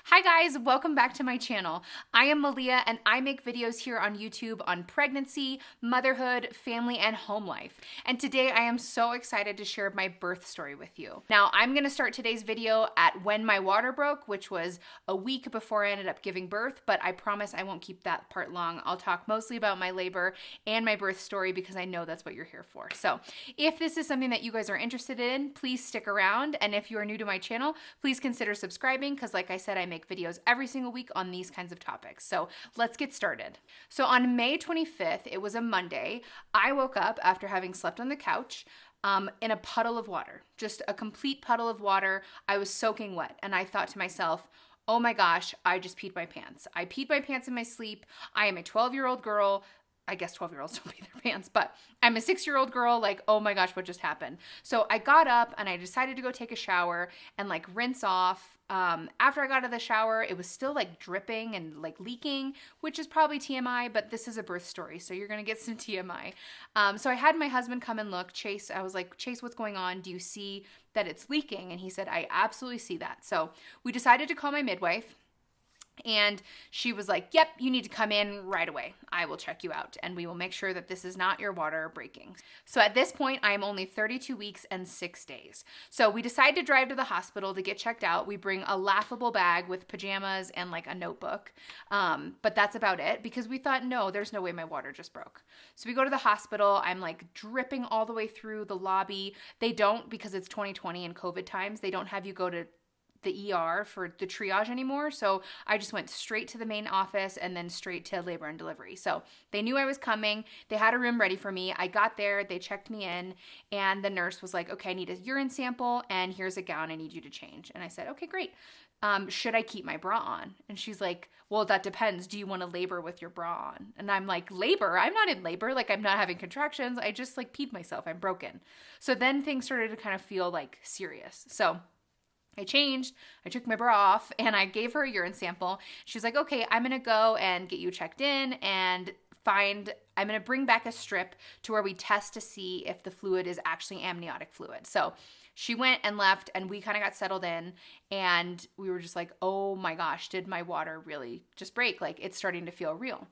Hi guys, welcome back to my channel. I am Malia and I make videos here on YouTube on pregnancy, motherhood, family, and home life. And today I am so excited to share my birth story with you. Now I'm gonna start today's video at when my water broke, which was a week before I ended up giving birth, but I promise I won't keep that part long. I'll talk mostly about my labor and my birth story because I know that's what you're here for. So if this is something that you guys are interested in, please stick around. And if you are new to my channel, please consider subscribing because like I said, I make videos every single week on these kinds of topics. So let's get started. So on May 25th, it was a Monday, I woke up after having slept on the couch in a puddle of water, just a complete puddle of water. I was soaking wet and I thought to myself, oh my gosh, I just peed my pants. I peed my pants in my sleep. I am a 12-year-old girl. I guess 12-year-olds don't pee their pants, but I'm a 6-year-old girl, like, oh my gosh, what just happened? So I got up and I decided to go take a shower and like rinse off. After I got out of the shower, it was still like dripping and like leaking, which is probably TMI, but this is a birth story, so you're gonna get some TMI. So I had my husband come and look. Chase, I was like, Chase, what's going on? Do you see that it's leaking? And he said, I absolutely see that. So we decided to call my midwife. And she was like, yep, you need to come in right away. I will check you out and we will make sure that this is not your water breaking. So at this point, I am only 32 weeks and 6 days. So we decide to drive to the hospital to get checked out. We bring a laughable bag with pajamas and like a notebook. But that's about it because we thought, no, there's no way my water just broke. So we go to the hospital. I'm like dripping all the way through the lobby. They don't, because it's 2020 and COVID times, they don't have you go to the ER for the triage anymore. So I just went straight to the main office and then straight to labor and delivery. So they knew I was coming. They had a room ready for me. I got there, they checked me in, and the nurse was like, okay, I need a urine sample and here's a gown I need you to change. And I said, okay, great. Should I keep my bra on? And she's like, well, that depends. Do you want to labor with your bra on? And I'm like, labor? I'm not in labor. Like I'm not having contractions. I just like peed myself. I'm broken. So then things started to kind of feel like serious. So I changed, I took my bra off, and I gave her a urine sample. She's like, okay, I'm gonna go and get you checked in and I'm gonna bring back a strip to where we test to see if the fluid is actually amniotic fluid. So she went and left, and we kind of got settled in, and we were just like, oh my gosh, did my water really just break? Like, it's starting to feel real.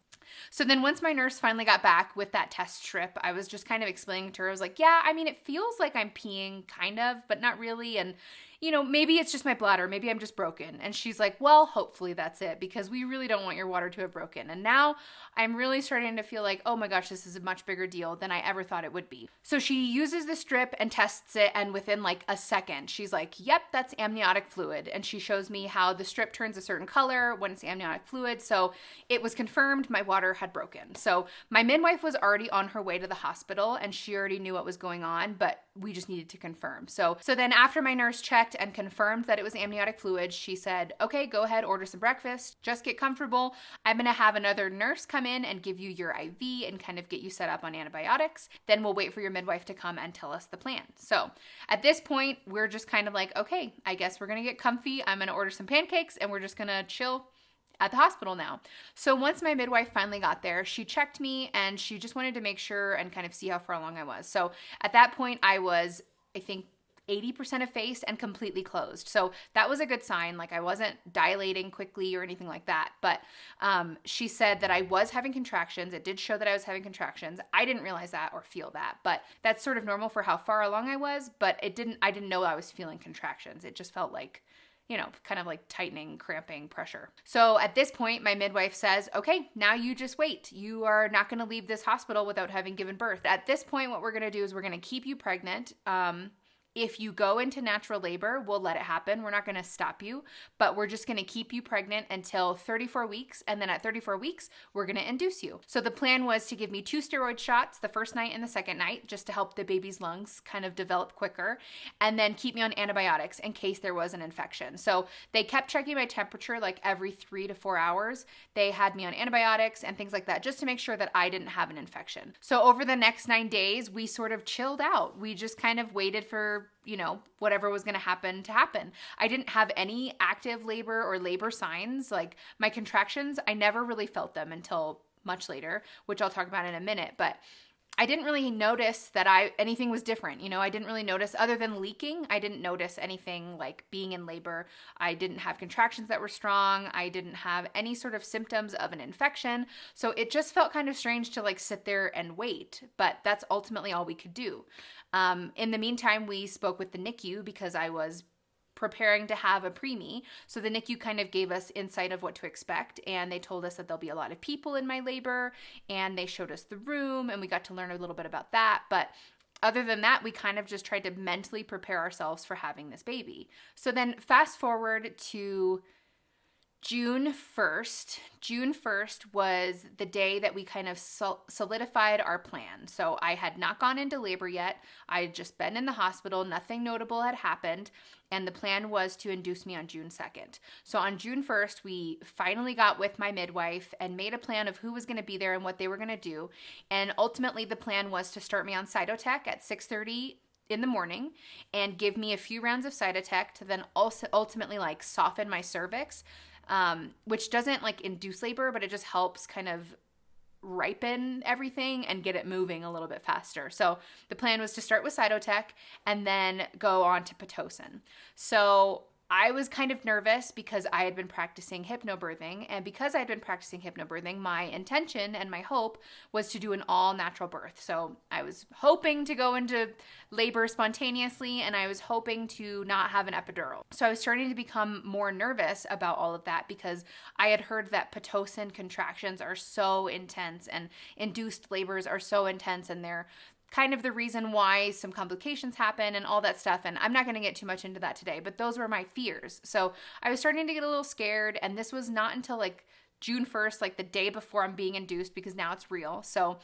So then once my nurse finally got back with that test strip, I was just kind of explaining to her, I was like, yeah, I mean, it feels like I'm peeing kind of, but not really. And you know, maybe it's just my bladder. Maybe I'm just broken. And she's like, well, hopefully that's it because we really don't want your water to have broken. And now I'm really starting to feel like, oh my gosh, this is a much bigger deal than I ever thought it would be. So she uses the strip and tests it. And within like a second, she's like, yep, that's amniotic fluid. And she shows me how the strip turns a certain color when it's amniotic fluid. So it was confirmed my water had broken. So my midwife was already on her way to the hospital and she already knew what was going on, but we just needed to confirm. So then after my nurse checked and confirmed that it was amniotic fluid, she said, okay, go ahead, order some breakfast, just get comfortable. I'm gonna have another nurse come in and give you your IV and kind of get you set up on antibiotics. Then we'll wait for your midwife to come and tell us the plan. So at this point, we're just kind of like, okay, I guess we're gonna get comfy. I'm gonna order some pancakes and we're just gonna chill at the hospital now. So once my midwife finally got there, she checked me and she just wanted to make sure and kind of see how far along I was. So at that point I was, I think, 80% effaced and completely closed. So that was a good sign. Like I wasn't dilating quickly or anything like that. But she said that I was having contractions. It did show that I was having contractions. I didn't realize that or feel that, but that's sort of normal for how far along I was, but I didn't know I was feeling contractions. It just felt like, you know, kind of like tightening, cramping, pressure. So at this point, my midwife says, okay, now you just wait. You are not going to leave this hospital without having given birth. At this point, what we're going to do is we're going to keep you pregnant. If you go into natural labor, we'll let it happen. We're not going to stop you, but we're just going to keep you pregnant until 34 weeks. And then at 34 weeks, we're going to induce you. So the plan was to give me 2 steroid shots the first night and the second night, just to help the baby's lungs kind of develop quicker, and then keep me on antibiotics in case there was an infection. So they kept checking my temperature like every 3 to 4 hours. They had me on antibiotics and things like that, just to make sure that I didn't have an infection. So over the next 9 days, we sort of chilled out. We just kind of waited for, you know, whatever was going to happen. I didn't have any active labor or labor signs. Like my contractions, I never really felt them until much later, which I'll talk about in a minute. But I didn't really notice that anything was different. I didn't really notice, other than leaking, I didn't notice anything like being in labor. I didn't have contractions that were strong. I didn't have any sort of symptoms of an infection. So it just felt kind of strange to like sit there and wait, but that's ultimately all we could do. In the meantime, we spoke with the NICU because I was preparing to have a preemie. So the NICU kind of gave us insight of what to expect, and they told us that there'll be a lot of people in my labor, and they showed us the room, and we got to learn a little bit about that. But other than that, we kind of just tried to mentally prepare ourselves for having this baby. So then fast forward to June 1st. June 1st was the day that we kind of solidified our plan. So I had not gone into labor yet. I had just been in the hospital. Nothing notable had happened. And the plan was to induce me on June 2nd. So on June 1st, we finally got with my midwife and made a plan of who was going to be there and what they were going to do. And ultimately, the plan was to start me on Cytotec at 6:30 in the morning and give me a few rounds of Cytotec to then also ultimately like soften my cervix. Which doesn't like induce labor, but it just helps kind of ripen everything and get it moving a little bit faster. So the plan was to start with Cytotec and then go on to Pitocin. So I was kind of nervous because I had been practicing hypnobirthing, and because I had been practicing hypnobirthing, my intention and my hope was to do an all-natural birth. So I was hoping to go into labor spontaneously, and I was hoping to not have an epidural. So I was starting to become more nervous about all of that because I had heard that Pitocin contractions are so intense and induced labors are so intense, and they're kind of the reason why some complications happen and all that stuff. And I'm not going to get too much into that today, but those were my fears. So I was starting to get a little scared, and this was not until like June 1st, like the day before I'm being induced, because now it's real. So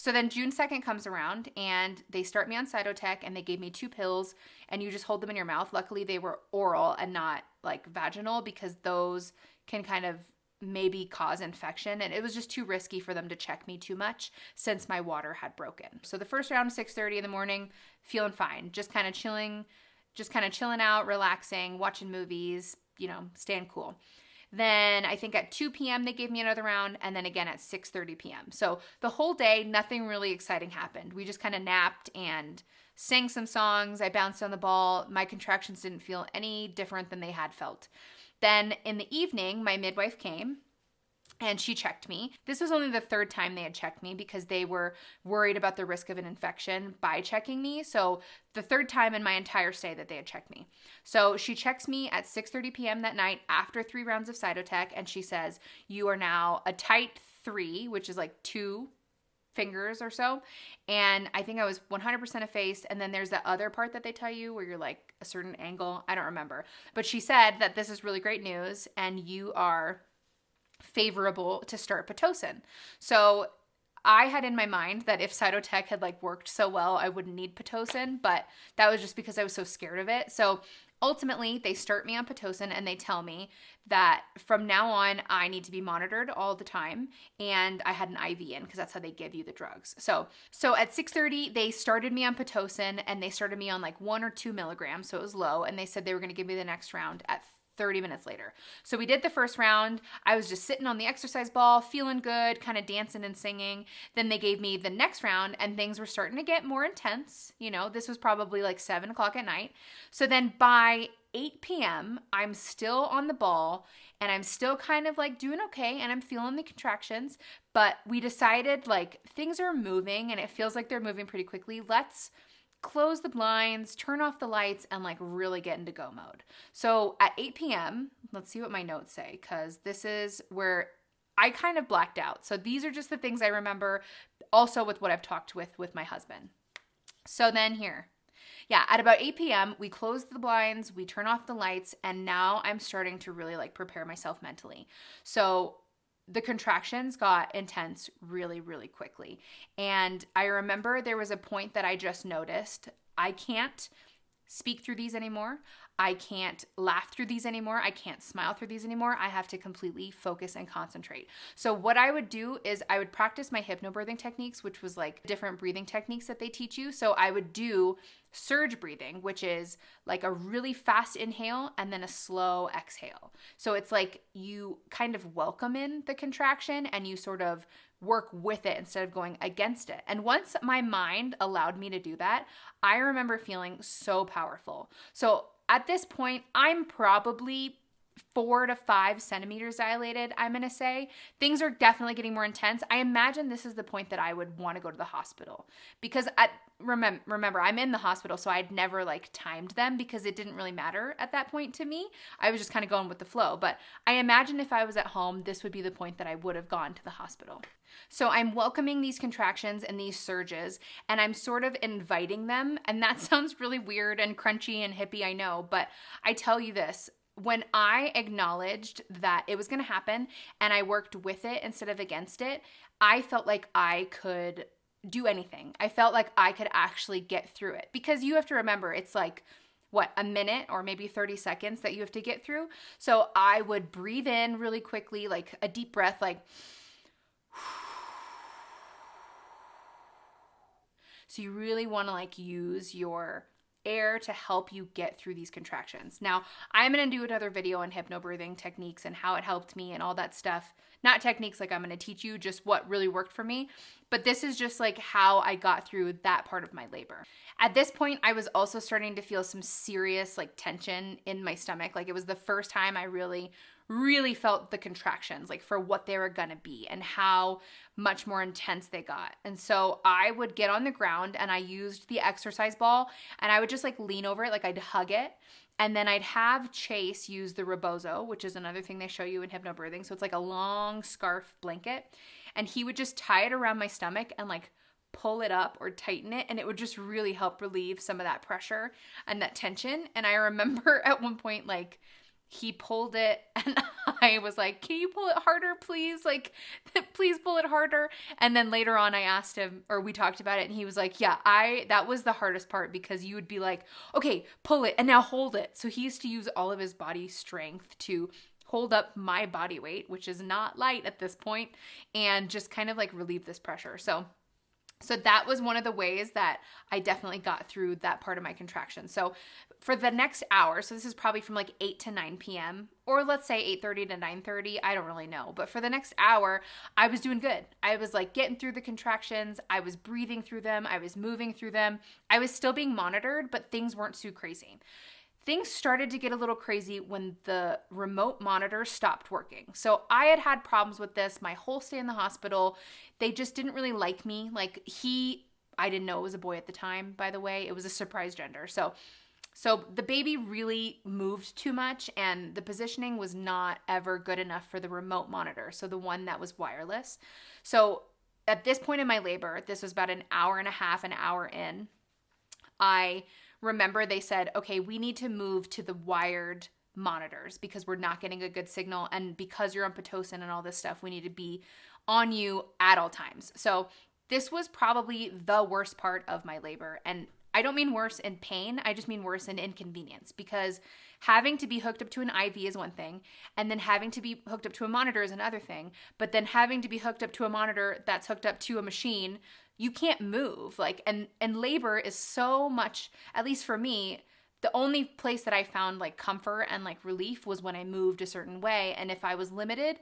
then June 2nd comes around and they start me on Cytotec, and they gave me 2 pills, and you just hold them in your mouth. Luckily they were oral and not like vaginal, because those can kind of maybe cause infection, and it was just too risky for them to check me too much since my water had broken. So the first round, 6:30 in the morning, feeling fine, just kind of chilling out, relaxing, watching movies, staying cool. Then I think at 2 p.m. they gave me another round, and then again at 6:30 p.m. So the whole day, nothing really exciting happened. We just kind of napped and sang some songs. I bounced on the ball. My contractions didn't feel any different than they had felt. Then in the evening, my midwife came and she checked me. This was only the 3rd time they had checked me because they were worried about the risk of an infection by checking me. So the 3rd time in my entire stay that they had checked me. So she checks me at 6:30 p.m. that night after 3 rounds of Cytotec, and she says, "You are now a tight 3, which is like 2 fingers or so." And I think I was 100% effaced. And then there's that other part that they tell you where you're like a certain angle. I don't remember. But she said that this is really great news and you are favorable to start Pitocin. So I had in my mind that if Cytotec had like worked so well, I wouldn't need Pitocin, but that was just because I was so scared of it. So ultimately, they start me on Pitocin and they tell me that from now on, I need to be monitored all the time. And I had an IV in because that's how they give you the drugs. So at 6:30, they started me on Pitocin, and they started me on like 1 or 2 milligrams. So it was low. And they said they were going to give me the next round at 30 minutes later. So we did the first round. I was just sitting on the exercise ball, feeling good, kind of dancing and singing. Then they gave me the next round, and things were starting to get more intense. This was probably like 7 o'clock at night. So then by 8 p.m., I'm still on the ball, and I'm still kind of like doing okay, and I'm feeling the contractions. But we decided like things are moving, and it feels like they're moving pretty quickly. Let's close the blinds, turn off the lights, and like really get into go mode. So at 8 p.m., let's see what my notes say, because this is where I kind of blacked out. So these are just the things I remember, also with what I've talked with my husband. So then here, at about 8 p.m., we close the blinds, we turn off the lights, and now I'm starting to really like prepare myself mentally. So the contractions got intense really, really quickly. And I remember there was a point that I just noticed, I can't speak through these anymore. I can't laugh through these anymore. I can't smile through these anymore. I have to completely focus and concentrate. So what I would do is I would practice my hypnobirthing techniques, which was like different breathing techniques that they teach you. So I would do surge breathing, which is like a really fast inhale and then a slow exhale. So it's like you kind of welcome in the contraction and you sort of work with it instead of going against it. And once my mind allowed me to do that, I remember feeling so powerful. So at this point, I'm probably 4 to 5 centimeters dilated, I'm going to say. Things are definitely getting more intense. I imagine this is the point that I would want to go to the hospital because remember, I'm in the hospital, so I'd never like timed them because it didn't really matter at that point to me. I was just kind of going with the flow. But I imagine if I was at home, this would be the point that I would have gone to the hospital. So I'm welcoming these contractions and these surges, and I'm sort of inviting them. And that sounds really weird and crunchy and hippie, I know, but I tell you this, when I acknowledged that it was going to happen and I worked with it instead of against it, I felt like I could do anything. I felt like I could actually get through it because you have to remember it's like, what, a minute or maybe 30 seconds that you have to get through. So I would breathe in really quickly, like a deep breath, like, so you really want to like use your air to help you get through these contractions. Now, I'm going to do another video on hypnobirthing techniques and how it helped me and all that stuff. Not techniques like I'm going to teach you, just what really worked for me. But this is just like how I got through that part of my labor. At this point, I was also starting to feel some serious like tension in my stomach. Like it was the first time I really felt the contractions, like for what they were going to be and how much more intense they got. And so I would get on the ground and I used the exercise ball and I would just like lean over it, like I'd hug it. And then I'd have Chase use the rebozo, which is another thing they show you in hypnobirthing. So it's like a long scarf blanket. And he would just tie it around my stomach and like pull it up or tighten it. And it would just really help relieve some of that pressure and that tension. And I remember at one point, like, he pulled it and I was like, can you pull it harder, please? Like, please pull it harder. And then later on I asked him, or we talked about it, and he was like, yeah, that was the hardest part because you would be like, okay, pull it and now hold it. So he used to use all of his body strength to hold up my body weight, which is not light at this point, and just kind of like relieve this pressure. So that was one of the ways that I definitely got through that part of my contraction. So for the next hour, so this is probably from like 8 to 9 p.m. or let's say 8:30 to 9:30, I don't really know. But for the next hour, I was doing good. I was like getting through the contractions. I was breathing through them. I was moving through them. I was still being monitored, but things weren't too crazy. Things started to get a little crazy when the remote monitor stopped working. So I had problems with this my whole stay in the hospital. They just didn't really like me. Like I didn't know it was a boy at the time, by the way. It was a surprise gender. So the baby really moved too much and the positioning was not ever good enough for the remote monitor. So the one that was wireless. So at this point in my labor, this was about an hour and a half, an hour in, I remember they said, okay, we need to move to the wired monitors because we're not getting a good signal. And because you're on Pitocin and all this stuff, we need to be on you at all times. So this was probably the worst part of my labor. And I don't mean worse in pain. I just mean worse in inconvenience because having to be hooked up to an IV is one thing. And then having to be hooked up to a monitor is another thing. But then having to be hooked up to a monitor that's hooked up to a machine, you can't move. Like, and labor is so much, at least for me, the only place that I found like comfort and like relief was when I moved a certain way. And if I was limited,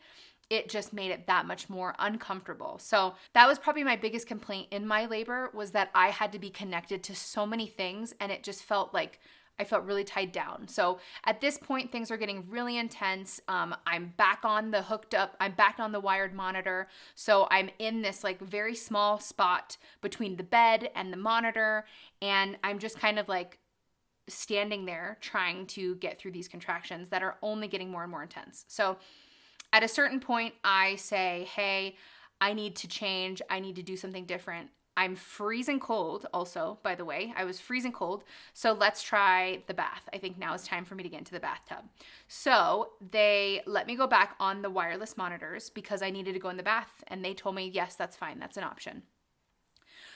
it just made it that much more uncomfortable. So that was probably my biggest complaint in my labor was that I had to be connected to so many things and it just felt like I felt really tied down. So at this point, things are getting really intense. I'm back on the wired monitor. So I'm in this like very small spot between the bed and the monitor. And I'm just kind of like standing there trying to get through these contractions that are only getting more and more intense. So at a certain point, I say, hey, I need to change. I need to do something different. I'm freezing cold also, by the way. I was freezing cold. So let's try the bath. I think now is time for me to get into the bathtub. So they let me go back on the wireless monitors because I needed to go in the bath. And they told me, yes, that's fine. That's an option.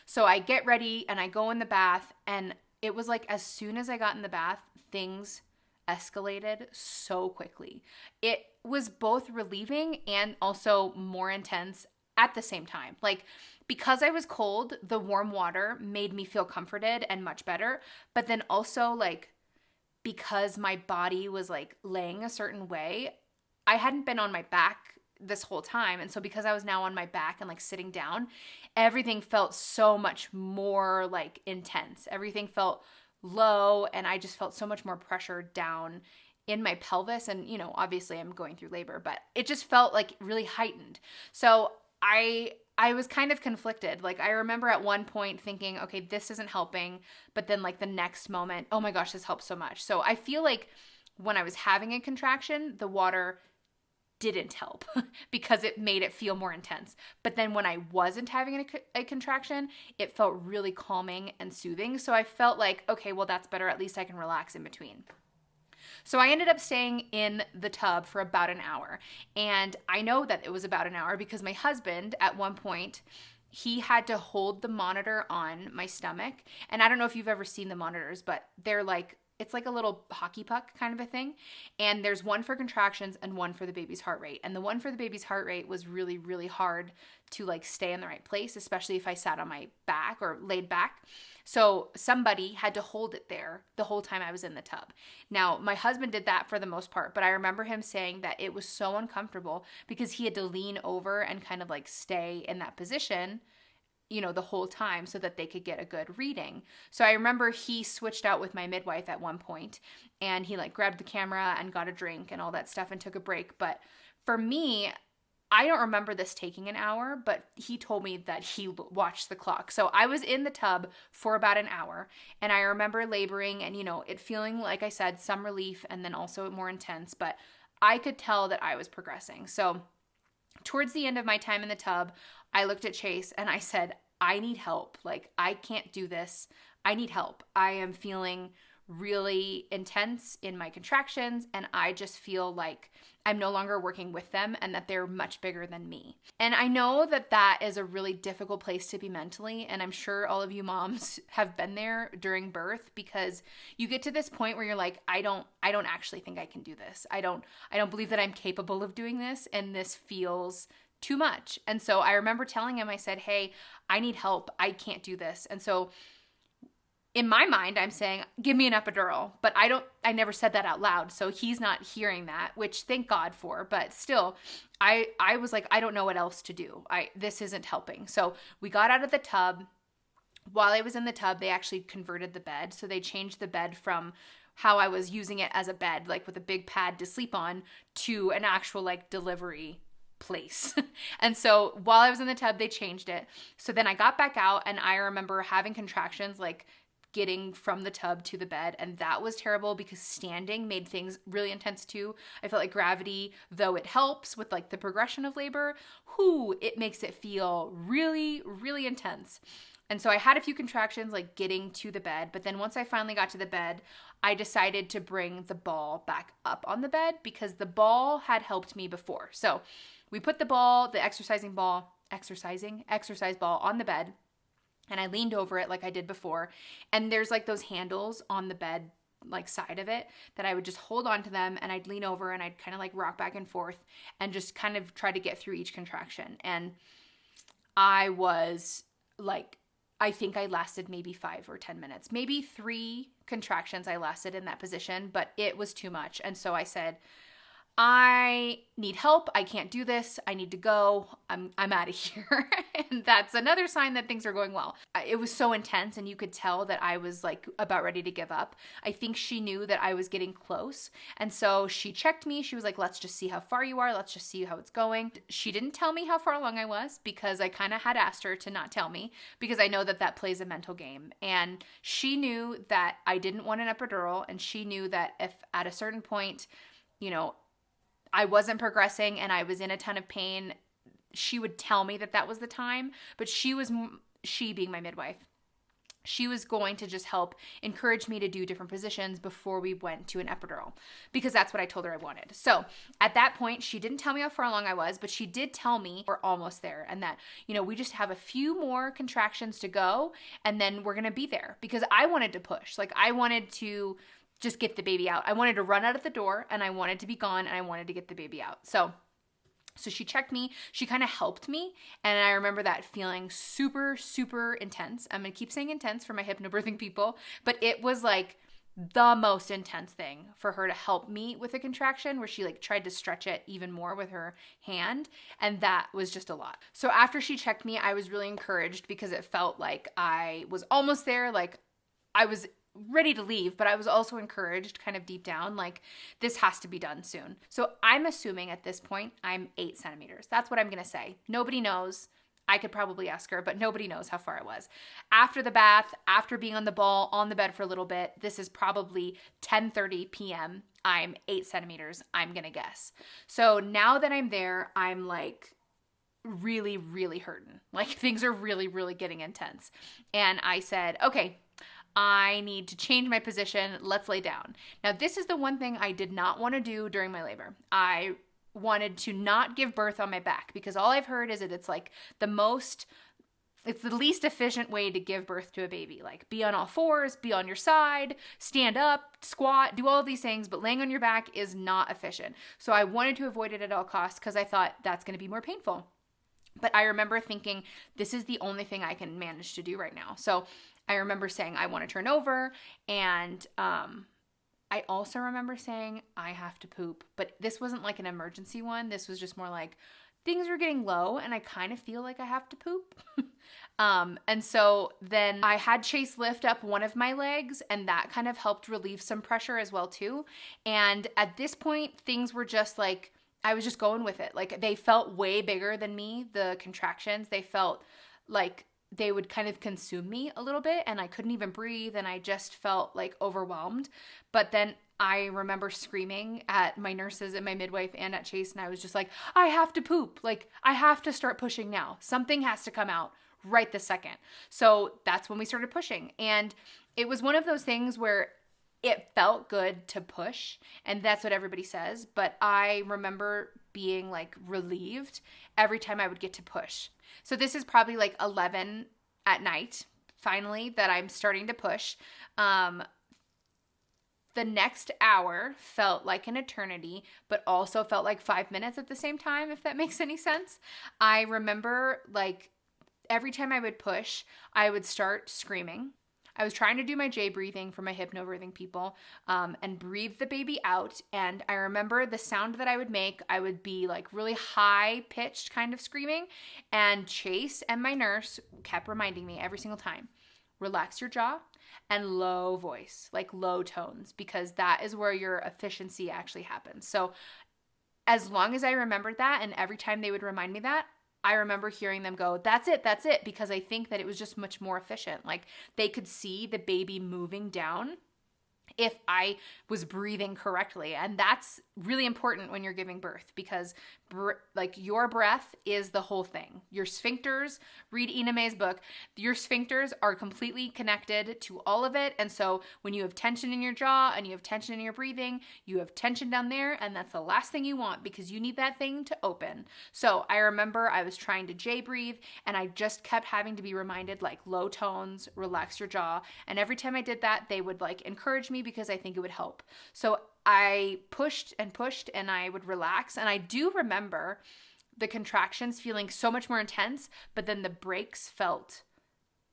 So I get ready and I go in the bath. And it was like as soon as I got in the bath, things escalated so quickly. It was both relieving and also more intense at the same time. Like, because I was cold, the warm water made me feel comforted and much better. But then also, like, because my body was like laying a certain way, I hadn't been on my back this whole time. And so because I was now on my back and like sitting down, everything felt so much more like intense. Everything felt low, and I just felt so much more pressure down in my pelvis. And, you know, obviously I'm going through labor, but it just felt like really heightened. So I was kind of conflicted. Like, I remember at one point thinking, okay, this isn't helping. But then like the next moment, oh my gosh, this helps so much. So I feel like when I was having a contraction, the water didn't help because it made it feel more intense. But then when I wasn't having a contraction, it felt really calming and soothing. So I felt like, okay, well, that's better. At least I can relax in between. So I ended up staying in the tub for about an hour. And I know that it was about an hour because my husband, at one point, he had to hold the monitor on my stomach. And I don't know if you've ever seen the monitors, but they're like, it's like a little hockey puck kind of a thing. And there's one for contractions and one for the baby's heart rate. And the one for the baby's heart rate was really, really hard to like stay in the right place, especially if I sat on my back or laid back. So somebody had to hold it there the whole time I was in the tub. Now, my husband did that for the most part, but I remember him saying that it was so uncomfortable because he had to lean over and kind of like stay in that position, you know, the whole time so that they could get a good reading. So I remember he switched out with my midwife at one point, and he like grabbed the camera and got a drink and all that stuff and took a break. But for me, I don't remember this taking an hour, but he told me that he watched the clock. So I was in the tub for about an hour, and I remember laboring and, you know, it feeling, like I said, some relief and then also more intense, but I could tell that I was progressing. So towards the end of my time in the tub, I looked at Chase and I said, I need help. Like, I can't do this. I need help. I am feeling really intense in my contractions, and I just feel like I'm no longer working with them and that they're much bigger than me. And I know that that is a really difficult place to be mentally, and I'm sure all of you moms have been there during birth, because you get to this point where you're like, I don't actually think I can do this. I don't believe that I'm capable of doing this, and this feels too much. And so I remember telling him, I said, hey, I need help. I can't do this. And so in my mind, I'm saying, give me an epidural, but I never said that out loud. So he's not hearing that, which thank God for, but still I was like, I don't know what else to do. This isn't helping. So we got out of the tub. While I was in the tub, they actually converted the bed. So they changed the bed from how I was using it as a bed, like with a big pad to sleep on, to an actual like delivery place. And so while I was in the tub, they changed it. So then I got back out, and I remember having contractions, like getting from the tub to the bed, and that was terrible because standing made things really intense too. I felt like gravity, though it helps with like the progression of labor, it makes it feel really, really intense. And so I had a few contractions like getting to the bed, but then once I finally got to the bed, I decided to bring the ball back up on the bed because the ball had helped me before. So we put the ball, the exercise ball on the bed, and I leaned over it like I did before. And there's like those handles on the bed, like side of it, that I would just hold on to them, and I'd lean over and I'd kind of like rock back and forth and just kind of try to get through each contraction. And I was like, I think I lasted maybe 5 or 10 minutes, maybe 3 contractions I lasted in that position, but it was too much. And so I said, I need help. I can't do this. I need to go. I'm out of here. And that's another sign that things are going well. It was so intense, and you could tell that I was like about ready to give up. I think she knew that I was getting close. And so she checked me. She was like, let's just see how far you are. Let's just see how it's going. She didn't tell me how far along I was because I kind of had asked her to not tell me, because I know that that plays a mental game. And she knew that I didn't want an epidural. And she knew that if at a certain point, you know, I wasn't progressing and I was in a ton of pain, she would tell me that that was the time. But she being my midwife, she was going to just help encourage me to do different positions before we went to an epidural, because that's what I told her I wanted. So at that point, she didn't tell me how far along I was, but she did tell me we're almost there, and that, you know, we just have a few more contractions to go, and then we're going to be there, because I wanted to push. Like, I wanted to just get the baby out. I wanted to run out of the door and I wanted to be gone and I wanted to get the baby out. So she checked me, she kind of helped me, and I remember that feeling super, super intense. I'm going to keep saying intense for my hypnobirthing people, but it was like the most intense thing for her to help me with a contraction, where she like tried to stretch it even more with her hand, and that was just a lot. So after she checked me, I was really encouraged because it felt like I was almost there, like I was ready to leave, but I was also encouraged kind of deep down, like this has to be done soon. So I'm assuming at this point I'm 8 centimeters. That's what I'm going to say. Nobody knows. I could probably ask her, but nobody knows how far it was. After the bath, after being on the ball, on the bed for a little bit, this is probably 10:30 p.m. I'm 8 centimeters, I'm going to guess. So now that I'm there, I'm like really, really hurting. Like things are really, really getting intense. And I said, okay, I need to change my position. Let's lay down. Now, this is the one thing I did not want to do during my labor. I wanted to not give birth on my back because all I've heard is that it's like it's the least efficient way to give birth to a baby. Like be on all fours, be on your side, stand up, squat, do all of these things, but laying on your back is not efficient. So I wanted to avoid it at all costs because I thought that's going to be more painful. But I remember thinking, this is the only thing I can manage to do right now. So I remember saying, I want to turn over. And I also remember saying, I have to poop. But this wasn't like an emergency one. This was just more like, things are getting low and I kind of feel like I have to poop. And so then I had Chase lift up one of my legs, and that kind of helped relieve some pressure as well too. And at this point, things were just like, I was just going with it. Like they felt way bigger than me, the contractions. They felt like they would kind of consume me a little bit, and I couldn't even breathe, and I just felt like overwhelmed. But then I remember screaming at my nurses and my midwife and at Chase, and I was just like, I have to poop. Like I have to start pushing now. Something has to come out right this second. So that's when we started pushing. And it was one of those things where it felt good to push, and that's what everybody says, but I remember being like relieved every time I would get to push. So this is probably like 11 at night, finally, that I'm starting to push. The next hour felt like an eternity, but also felt like 5 minutes at the same time, if that makes any sense. I remember like every time I would push, I would start screaming. I was trying to do my J breathing for my hypnobirthing people and breathe the baby out. And I remember the sound that I would make, I would be like really high pitched kind of screaming. And Chase and my nurse kept reminding me every single time, relax your jaw and low voice, like low tones, because that is where your efficiency actually happens. So as long as I remembered that, and every time they would remind me that, I remember hearing them go, that's it, because I think that it was just much more efficient. Like they could see the baby moving down if I was breathing correctly. And that's really important when you're giving birth, because like your breath is the whole thing. Your sphincters, read Ina May's book, your sphincters are completely connected to all of it. And so when you have tension in your jaw and you have tension in your breathing, you have tension down there, and that's the last thing you want because you need that thing to open. So I remember I was trying to J breathe, and I just kept having to be reminded, like low tones, relax your jaw. And every time I did that, they would like encourage me because I think it would help. So I pushed and pushed, and I would relax. And I do remember the contractions feeling so much more intense, but then the breaks felt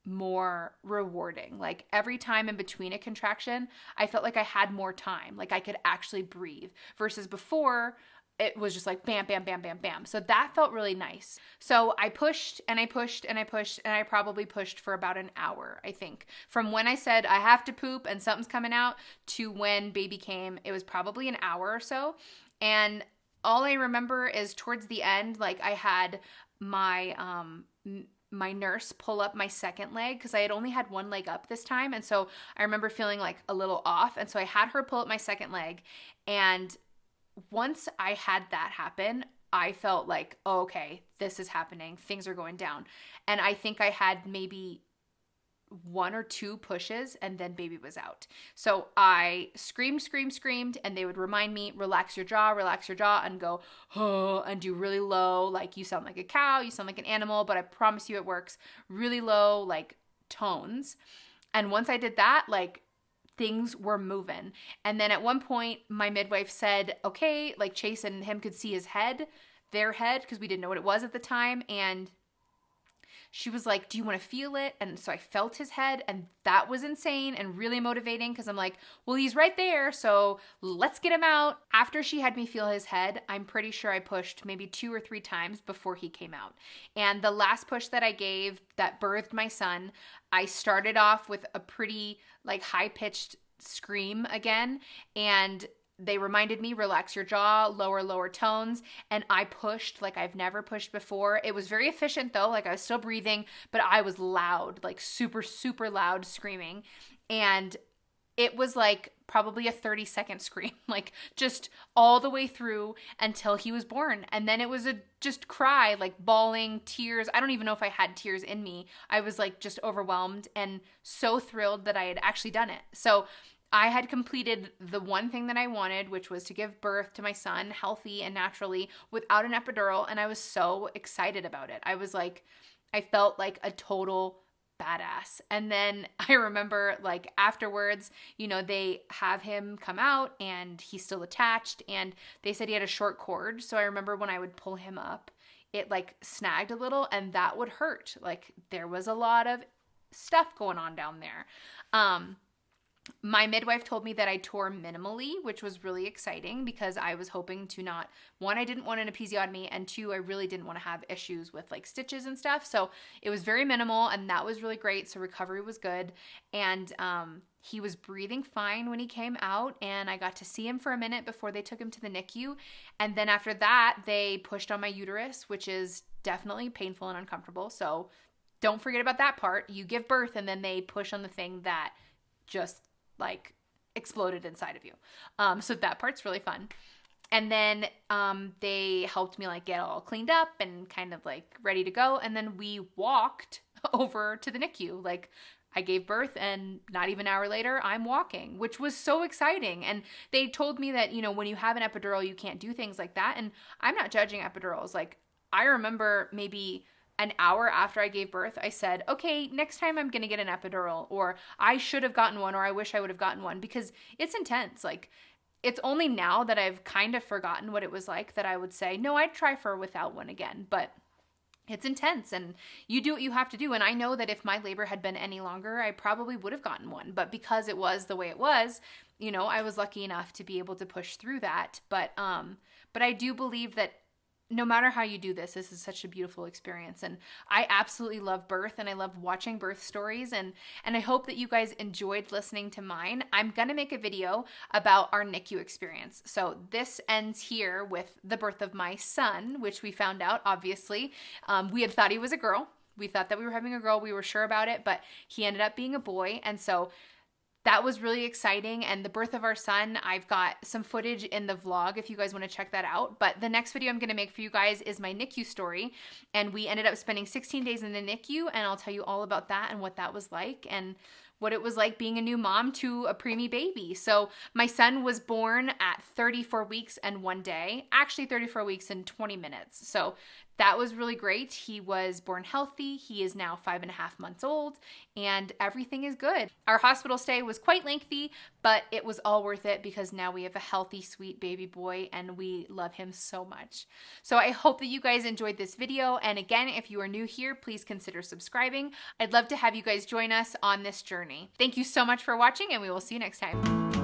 more rewarding. Like every time in between a contraction, I felt like I had more time, like I could actually breathe, versus before it was just like bam, bam, bam, bam, bam. So that felt really nice. So I pushed and I pushed and I pushed, and I probably pushed for about an hour, I think. From when I said I have to poop and something's coming out to when baby came, it was probably an hour or so. And all I remember is towards the end, like I had my nurse pull up my second leg, because I had only had one leg up this time. And so I remember feeling like a little off. And so I had her pull up my second leg, and once I had that happen, I felt like, oh, okay, this is happening. Things are going down. And I think I had maybe 1 or 2 pushes, and then baby was out. So I screamed, and they would remind me, relax your jaw, and go, oh, and do really low, like you sound like a cow, you sound like an animal, but I promise you it works. Really low, like tones. And once I did that, like things were moving. And then at one point, my midwife said, okay, like Chase and him could see his head, their head, because we didn't know what it was at the time. And she was like, do you want to feel it? And so I felt his head, and that was insane and really motivating because I'm like, well, he's right there, so let's get him out. After she had me feel his head, I'm pretty sure I pushed maybe 2 or 3 times before he came out. And the last push that I gave that birthed my son, I started off with a pretty like high-pitched scream again, and they reminded me, relax your jaw, lower tones, and I pushed like I've never pushed before. It was very efficient though, like I was still breathing, but I was loud, like super, super loud screaming. And it was like probably a 30-second scream, like just all the way through until he was born. And then it was a just cry, like bawling, tears. I don't even know if I had tears in me. I was like just overwhelmed and so thrilled that I had actually done it. So I had completed the one thing that I wanted, which was to give birth to my son healthy and naturally without an epidural. And I was so excited about it. I was like, I felt like a total badass. And then I remember like afterwards, you know, they have him come out and he's still attached, and they said he had a short cord. So I remember when I would pull him up, it like snagged a little, and that would hurt. Like there was a lot of stuff going on down there. My midwife told me that I tore minimally, which was really exciting because I was hoping to not, one, I didn't want an episiotomy, and 2, I really didn't want to have issues with like stitches and stuff. So it was very minimal, and that was really great. So recovery was good. And he was breathing fine when he came out, and I got to see him for a minute before they took him to the NICU. And then after that, they pushed on my uterus, which is definitely painful and uncomfortable. So don't forget about that part. You give birth, and then they push on the thing that just like exploded inside of you. So that part's really fun. And then they helped me like get all cleaned up and kind of like ready to go. And then we walked over to the NICU. Like I gave birth, and not even an hour later, I'm walking, which was so exciting. And they told me that, you know, when you have an epidural, you can't do things like that. And I'm not judging epidurals. Like I remember maybe an hour after I gave birth, I said, okay, next time I'm going to get an epidural, or I should have gotten one, or I wish I would have gotten one, because it's intense. Like it's only now that I've kind of forgotten what it was like that I would say, no, I'd try for without one again, but it's intense, and you do what you have to do. And I know that if my labor had been any longer, I probably would have gotten one, but because it was the way it was, you know, I was lucky enough to be able to push through that. But I do believe that no matter how you do this is such a beautiful experience. And I absolutely love birth, and I love watching birth stories. And I hope that you guys enjoyed listening to mine. I'm going to make a video about our NICU experience. So this ends here with the birth of my son, which we found out, obviously. We had thought he was a girl. We thought that we were having a girl. We were sure about it, but he ended up being a boy. And so that was really exciting. And the birth of our son, I've got some footage in the vlog if you guys want to check that out. But the next video I'm going to make for you guys is my NICU story. And we ended up spending 16 days in the NICU, and I'll tell you all about that and what that was like and what it was like being a new mom to a preemie baby. So my son was born at 34 weeks and 1 day, actually 34 weeks and 20 minutes. So that was really great. He was born healthy. He is now 5.5 months old, and everything is good. Our hospital stay was quite lengthy, but it was all worth it because now we have a healthy, sweet baby boy, and we love him so much. So I hope that you guys enjoyed this video. And again, if you are new here, please consider subscribing. I'd love to have you guys join us on this journey. Thank you so much for watching, and we will see you next time.